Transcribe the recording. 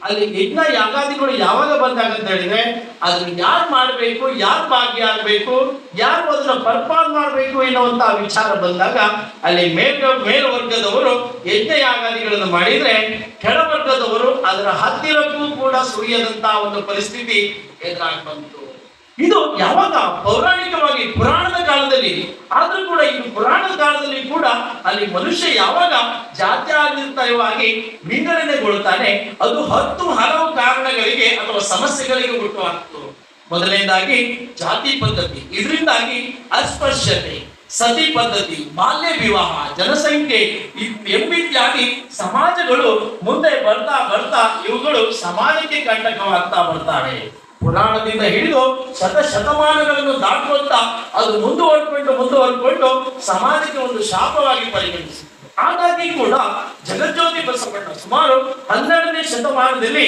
ಅಲ್ಲಿ ಯಜ್ಞ ಯಾಗಾದಿಗಳು ಯಾವಾಗ ಬಂದಾಗ ಅಂತ ಹೇಳಿದ್ರೆ ಅದನ್ನ ಯಾರು ಮಾಡಬೇಕು, ಯಾರು ಭಾಗಿಯಾಗಬೇಕು, ಯಾರು ಅದನ್ನ ಪರ್ಫಾರ್ಮ್ ಮಾಡಬೇಕು ಎನ್ನುವಂತ ವಿಚಾರ ಬಂದಾಗ ಅಲ್ಲಿ ಮೇಲ್ವರ್ಗದವರು ಯಜ್ಞ ಯಾಗಾದಿಗಳನ್ನು ಮಾಡಿದ್ರೆ ಕೆಳವರ್ಗದವರು ಅದರ ಹತ್ತಿರಕ್ಕೂ ಕೂಡ ಸುರಿಯದಂತಹ ಒಂದು ಪರಿಸ್ಥಿತಿ ಎದುರಾಗಿ ಬಂತು. ಇದು ಯಾವಾಗ ಪೌರಾಣಿಕವಾಗಿ ಪುರಾಣದ ಕಾಲದಲ್ಲಿ, ಆದ್ರೂ ಕೂಡ ಇದು ಪುರಾಣದ ಕಾಲದಲ್ಲಿ ಕೂಡ ಅಲ್ಲಿ ಮನುಷ್ಯ ಯಾವಾಗ ಜಾತ್ಯಾತೀತವಾಗಿ ವಿಂಗಡಣೆಗೊಳ್ತಾನೆ ಅದು 10 ಹಲವು ಕಾರಣಗಳಿಗೆ ಅಥವಾ ಸಮಸ್ಯೆಗಳಿಗೆ ಹುಟ್ಟುಹಾಕ್ತು. ಮೊದಲನೇದಾಗಿ ಜಾತಿ ಪದ್ಧತಿ, ಇದರಿಂದಾಗಿ ಅಸ್ಪೃಶ್ಯತೆ, ಸತಿ ಪದ್ಧತಿ, ಬಾಲ್ಯ ವಿವಾಹ, ಜನಸಂಖ್ಯೆ ಎಂಬಿತ್ಯಾದಿ ಸಮಾಜಗಳು ಮುಂದೆ ಬರ್ತಾ ಬರ್ತಾ ಇವುಗಳು ಸಮಾಜಕ್ಕೆ ಕಂಟಕವಾಗ್ತಾ ಬರ್ತಾವೆ. ಪುರಾಣದಿಂದ ಹಿಡಿದು ಶತಮಾನಗಳನ್ನು ದಾಟುವಂತ ಅದು ಮುಂದುವರ್ಕೊಂಡು ಸಮಾಜಕ್ಕೆ ಒಂದು ಶಾಪವಾಗಿ ಪರಿಗಣಿಸಿತು. ಹಾಗಾಗಿ ಕೂಡ ಜಗಜ್ಯೋತಿ ಬಸವಣ್ಣ ಸುಮಾರು 12ನೇ ಶತಮಾನದಲ್ಲಿ